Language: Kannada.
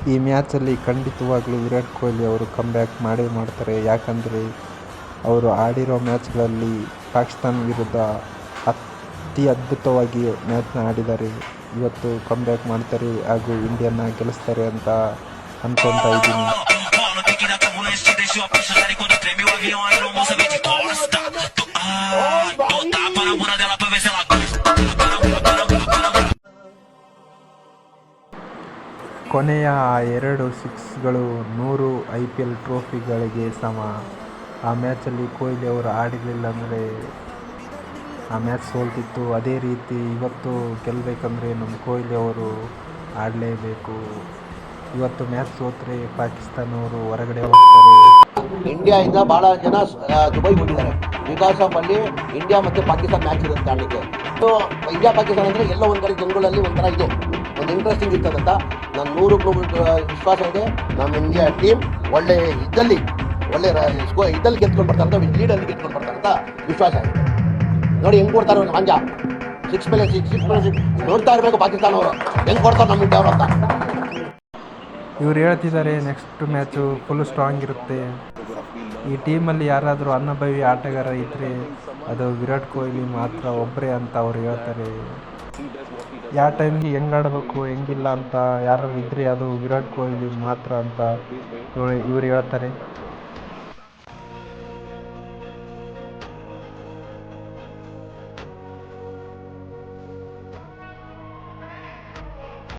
ಈ ಮ್ಯಾಚಲ್ಲಿ ಖಂಡಿತವಾಗ್ಲೂ ವಿರಾಟ್ ಕೊಹ್ಲಿ ಅವರು ಕಮ್ಬ್ಯಾಕ್ ಮಾಡೇ ಮಾಡ್ತಾರೆ. ಯಾಕಂದರೆ ಅವರು ಆಡಿರೋ ಮ್ಯಾಚ್ಗಳಲ್ಲಿ ಪಾಕಿಸ್ತಾನ ವಿರುದ್ಧ ಅತಿ ಅದ್ಭುತವಾಗಿ ಮ್ಯಾಚ್ನ ಆಡಿದ್ದಾರೆ. ಇವತ್ತು ಕಮ್ಬ್ಯಾಕ್ ಮಾಡ್ತಾರೆ ಹಾಗೂ ಇಂಡಿಯಾನ ಗೆಲ್ಲಿಸ್ತಾರೆ ಅಂತ ಅಂದ್ಕೊತಾ ಇದ್ದೀನಿ. ಕೊನೆಯ ಆ 2 ಸಿಕ್ಸ್ಗಳು 100 IPL ಟ್ರೋಫಿಗಳಿಗೆ ಸಮ. ಆ ಮ್ಯಾಚಲ್ಲಿ ಕೊಹ್ಲಿ ಅವರು ಆಡಿರಲಿಲ್ಲ ಅಂದರೆ ಆ ಮ್ಯಾಚ್ ಸೋಲ್ತಿತ್ತು. ಅದೇ ರೀತಿ ಇವತ್ತು ಗೆಲ್ಲಬೇಕಂದ್ರೆ ನಮ್ಮ ಕೊಹ್ಲಿ ಅವರು ಆಡಲೇಬೇಕು. ಇವತ್ತು ಮ್ಯಾಚ್ ಸೋತ್ರೆ ಪಾಕಿಸ್ತಾನವರು ಹೊರಗಡೆ ಹೋಗ್ತಾರೆ. ಇಂಡಿಯಾದಿಂದ ಬಹಳ ಜನ ದುಬೈಗೆ ಹೋಗಿದ್ದಾರೆ. ಬಿಕಾಸ್ ಆಫ್ ಅಲ್ಲಿ ಇಂಡಿಯಾ ಮತ್ತು ಪಾಕಿಸ್ತಾನ ಮ್ಯಾಚ್ ಇರುತ್ತೆ ಆಡಲಿಕ್ಕೆ. ಸೊ ಇಂಡಿಯಾ ಪಾಕಿಸ್ತಾನ ಅಂದರೆ ಎಲ್ಲ ಒಂದು ಕಡೆ ಜನಗಳಲ್ಲಿ ಒಂಥರ ಇದು ಒಂದು ಇಂಟ್ರೆಸ್ಟಿಂಗ್ ಇರ್ತದಂತ ನಾನು 100% ವಿಶ್ವಾಸ ಇದೆ. ನಮ್ಮ ಇಂಡಿಯಾ ಟೀಮ್ ಒಳ್ಳೆ ಇದ್ದಲ್ಲಿ ಗೆದ್ಕೊಂಡು ಬರ್ತಾರೆ ಅಂತ, ಲೀಡಲ್ಲಿ ಗೆದ್ಕೊಂಡು ಬರ್ತಾರೆ ಅಂತ ವಿಶ್ವಾಸ ಇದೆ. ನೋಡಿ ಹೆಂಗೆ ಕೊಡ್ತಾರೆ ಒಂದು ಮಂಜ 6+6 ನೋಡ್ತಾ ಇರಬೇಕು ಪಾಕಿಸ್ತಾನ ಅವರು ಹೆಂಗೆ ಕೊಡ್ತಾರೆ ನಮ್ಮ ಇಂಡಿಯಾ ಅವರು ಅಂತ. ಇವ್ರು ಹೇಳ್ತಿದ್ದಾರೆ ನೆಕ್ಸ್ಟ್ ಮ್ಯಾಚು ಫುಲ್ ಸ್ಟ್ರಾಂಗ್ ಇರುತ್ತೆ. ಈ ಟೀಮಲ್ಲಿ ಯಾರಾದರೂ ಅನುಭವಿ ಆಟಗಾರ ಇದ್ದರೆ ಅದು ವಿರಾಟ್ ಕೊಹ್ಲಿ ಮಾತ್ರ ಒಬ್ಬರೇ ಅಂತ ಅವ್ರು ಹೇಳ್ತಾರೆ. ಯಾವ ಟೈಮ್ಗೆ ಹೆಂಗೆ ಆಡಬೇಕು ಹೆಂಗಿಲ್ಲ ಅಂತ ಯಾರು ಇದ್ದರೆ ಅದು ವಿರಾಟ್ ಕೊಹ್ಲಿ ಮಾತ್ರ ಅಂತ ಇವ್ರು ಹೇಳ್ತಾರೆ.